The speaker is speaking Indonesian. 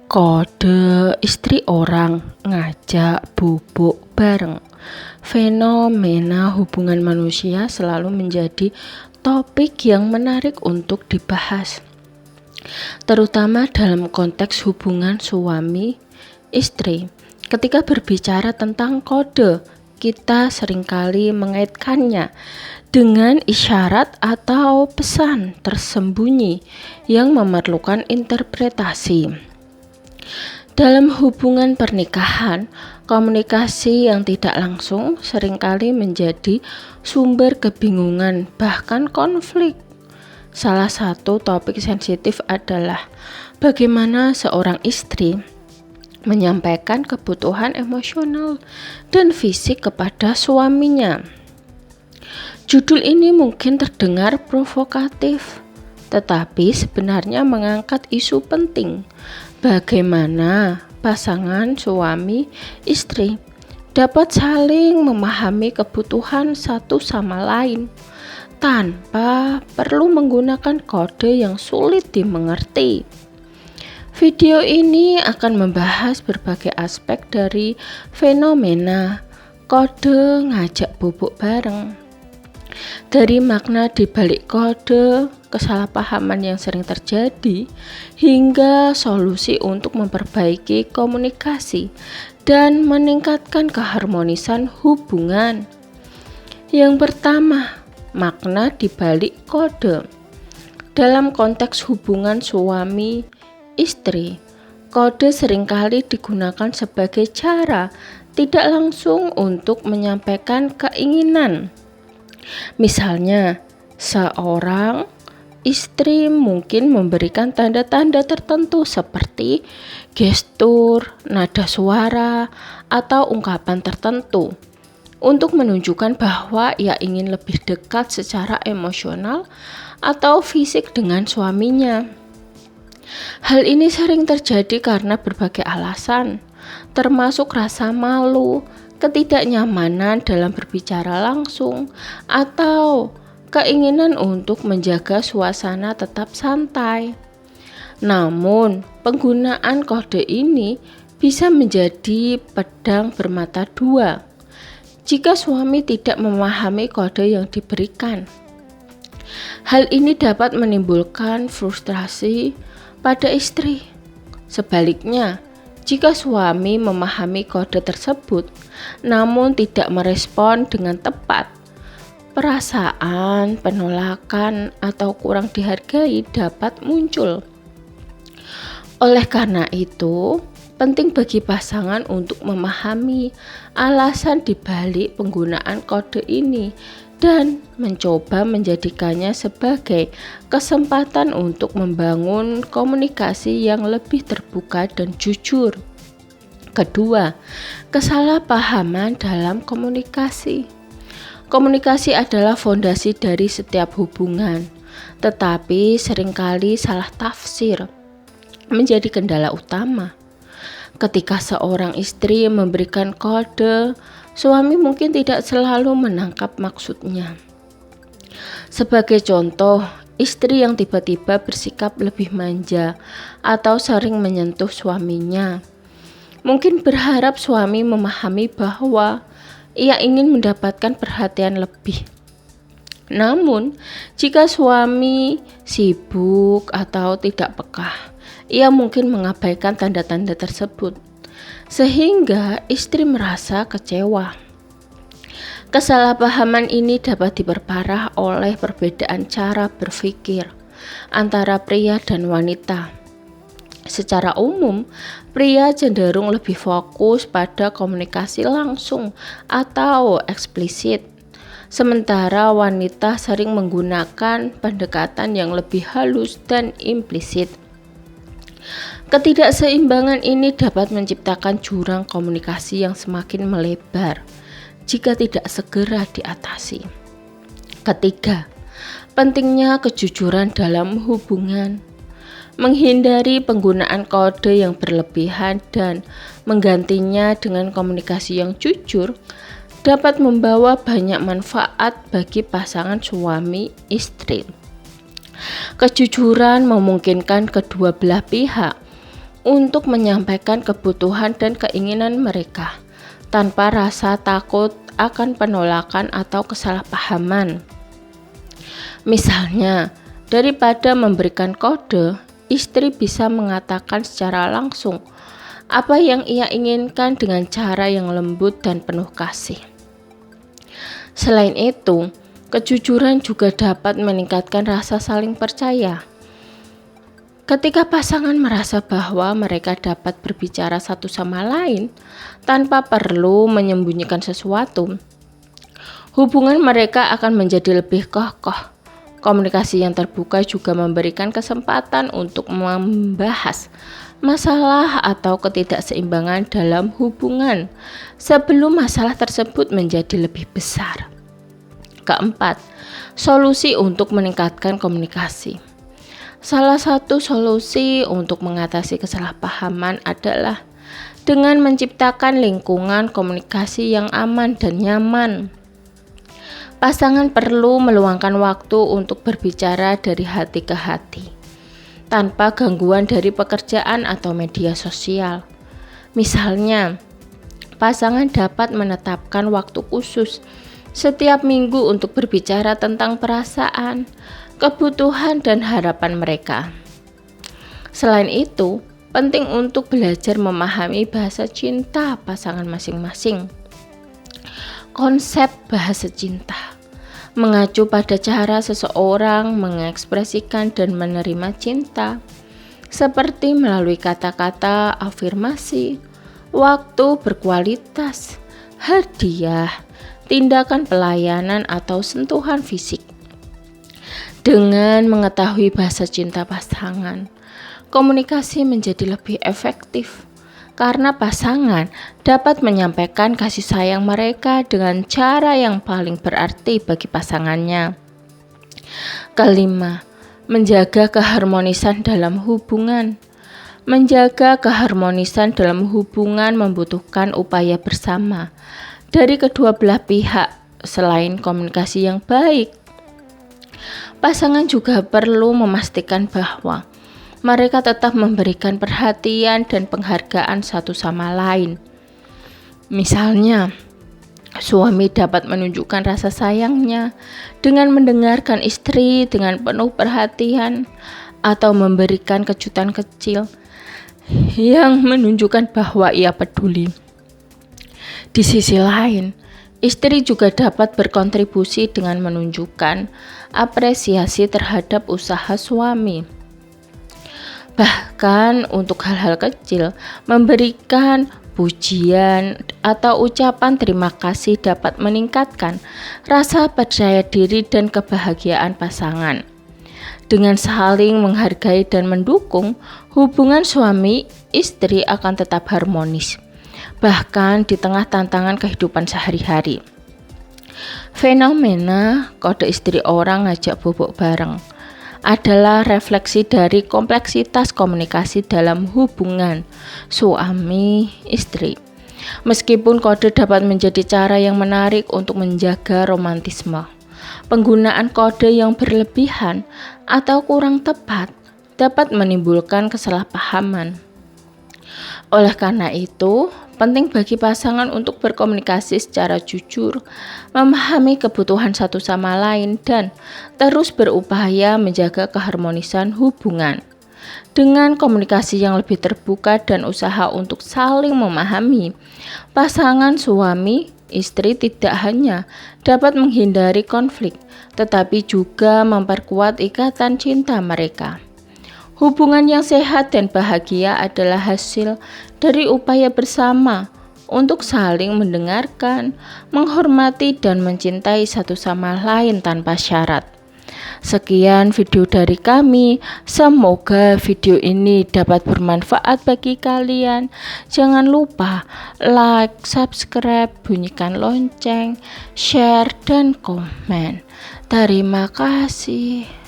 Kode istri orang ngajak bubuk bareng. Fenomena hubungan manusia selalu menjadi topik yang menarik untuk dibahas, terutama dalam konteks hubungan suami istri. Ketika berbicara tentang kode, kita seringkali mengaitkannya dengan isyarat atau pesan tersembunyi yang memerlukan interpretasi. Dalam hubungan pernikahan, komunikasi yang tidak langsung seringkali menjadi sumber kebingungan, bahkan konflik. Salah satu topik sensitif adalah bagaimana seorang istri menyampaikan kebutuhan emosional dan fisik kepada suaminya. Judul ini mungkin terdengar provokatif, tetapi sebenarnya mengangkat isu penting. Bagaimana pasangan suami istri dapat saling memahami kebutuhan satu sama lain tanpa perlu menggunakan kode yang sulit dimengerti. Video ini akan membahas berbagai aspek dari fenomena kode ngajak bubuk bareng. Dari makna di balik kode, kesalahpahaman yang sering terjadi, hingga solusi untuk memperbaiki komunikasi dan meningkatkan keharmonisan hubungan. Yang pertama, makna di balik kode. Dalam konteks hubungan suami istri, kode seringkali digunakan sebagai cara tidak langsung untuk menyampaikan keinginan. Misalnya, seorang istri mungkin memberikan tanda-tanda tertentu seperti gestur, nada suara, atau ungkapan tertentu untuk menunjukkan bahwa ia ingin lebih dekat secara emosional atau fisik dengan suaminya. Hal ini sering terjadi karena berbagai alasan, termasuk rasa malu, ketidaknyamanan dalam berbicara langsung, atau keinginan untuk menjaga suasana tetap santai. Namun, penggunaan kode ini bisa menjadi pedang bermata dua jika suami tidak memahami kode yang diberikan. Hal ini dapat menimbulkan frustrasi pada istri. Sebaliknya, jika suami memahami kode tersebut namun tidak merespon dengan tepat, perasaan penolakan atau kurang dihargai dapat muncul. Oleh karena itu, penting bagi pasangan untuk memahami alasan dibalik penggunaan kode ini dan mencoba menjadikannya sebagai kesempatan untuk membangun komunikasi yang lebih terbuka dan jujur. Kedua, kesalahpahaman dalam komunikasi. Komunikasi adalah fondasi dari setiap hubungan, tetapi seringkali salah tafsir menjadi kendala utama. Ketika seorang istri memberikan kode, suami mungkin tidak selalu menangkap maksudnya. Sebagai contoh, istri yang tiba-tiba bersikap lebih manja atau sering menyentuh suaminya, mungkin berharap suami memahami bahwa ia ingin mendapatkan perhatian lebih. Namun, jika suami sibuk atau tidak peka, ia mungkin mengabaikan tanda-tanda tersebut, sehingga istri merasa kecewa. Kesalahpahaman ini dapat diperparah oleh perbedaan cara berpikir antara pria dan wanita. Secara umum, pria cenderung lebih fokus pada komunikasi langsung atau eksplisit, sementara wanita sering menggunakan pendekatan yang lebih halus dan implisit. Ketidakseimbangan ini dapat menciptakan jurang komunikasi yang semakin melebar jika tidak segera diatasi. Ketiga, pentingnya kejujuran dalam hubungan. Menghindari penggunaan kode yang berlebihan dan menggantinya dengan komunikasi yang jujur dapat membawa banyak manfaat bagi pasangan suami istri. Kejujuran memungkinkan kedua belah pihak untuk menyampaikan kebutuhan dan keinginan mereka tanpa rasa takut akan penolakan atau kesalahpahaman. Misalnya, daripada memberikan kode, istri bisa mengatakan secara langsung apa yang ia inginkan dengan cara yang lembut dan penuh kasih. Selain itu, kejujuran juga dapat meningkatkan rasa saling percaya. Ketika pasangan merasa bahwa mereka dapat berbicara satu sama lain tanpa perlu menyembunyikan sesuatu, hubungan mereka akan menjadi lebih kokoh. Komunikasi yang terbuka juga memberikan kesempatan untuk membahas masalah atau ketidakseimbangan dalam hubungan sebelum masalah tersebut menjadi lebih besar. Keempat, solusi untuk meningkatkan komunikasi. Salah satu solusi untuk mengatasi kesalahpahaman adalah dengan menciptakan lingkungan komunikasi yang aman dan nyaman. Pasangan perlu meluangkan waktu untuk berbicara dari hati ke hati, tanpa gangguan dari pekerjaan atau media sosial. Misalnya, pasangan dapat menetapkan waktu khusus setiap minggu untuk berbicara tentang perasaan, kebutuhan, dan harapan mereka. Selain itu, penting untuk belajar memahami bahasa cinta pasangan masing-masing. Konsep bahasa cinta mengacu pada cara seseorang mengekspresikan dan menerima cinta, seperti melalui kata-kata afirmasi, waktu berkualitas, hadiah, tindakan pelayanan, atau sentuhan fisik. Dengan mengetahui bahasa cinta pasangan, komunikasi menjadi lebih efektif karena pasangan dapat menyampaikan kasih sayang mereka dengan cara yang paling berarti bagi pasangannya. Kelima, menjaga keharmonisan dalam hubungan. Menjaga keharmonisan dalam hubungan membutuhkan upaya bersama dari kedua belah pihak. Selain komunikasi yang baik, pasangan juga perlu memastikan bahwa mereka tetap memberikan perhatian dan penghargaan satu sama lain. Misalnya, suami dapat menunjukkan rasa sayangnya dengan mendengarkan istri dengan penuh perhatian atau memberikan kejutan kecil yang menunjukkan bahwa ia peduli. Di sisi lain, istri juga dapat berkontribusi dengan menunjukkan apresiasi terhadap usaha suami. Bahkan untuk hal-hal kecil, memberikan pujian atau ucapan terima kasih dapat meningkatkan rasa percaya diri dan kebahagiaan pasangan. Dengan saling menghargai dan mendukung, hubungan suami istri akan tetap harmonis, bahkan di tengah tantangan kehidupan sehari-hari. Fenomena kode istri orang ngajak bobok bareng adalah refleksi dari kompleksitas komunikasi dalam hubungan suami istri. Meskipun kode dapat menjadi cara yang menarik untuk menjaga romantisme, penggunaan kode yang berlebihan atau kurang tepat dapat menimbulkan kesalahpahaman. Oleh karena itu, penting bagi pasangan untuk berkomunikasi secara jujur, memahami kebutuhan satu sama lain, dan terus berupaya menjaga keharmonisan hubungan. Dengan komunikasi yang lebih terbuka dan usaha untuk saling memahami, pasangan suami istri tidak hanya dapat menghindari konflik, tetapi juga memperkuat ikatan cinta mereka. Hubungan yang sehat dan bahagia adalah hasil dari upaya bersama untuk saling mendengarkan, menghormati, dan mencintai satu sama lain tanpa syarat. Sekian video dari kami, semoga video ini dapat bermanfaat bagi kalian. Jangan lupa like, subscribe, bunyikan lonceng, share, dan komen. Terima kasih.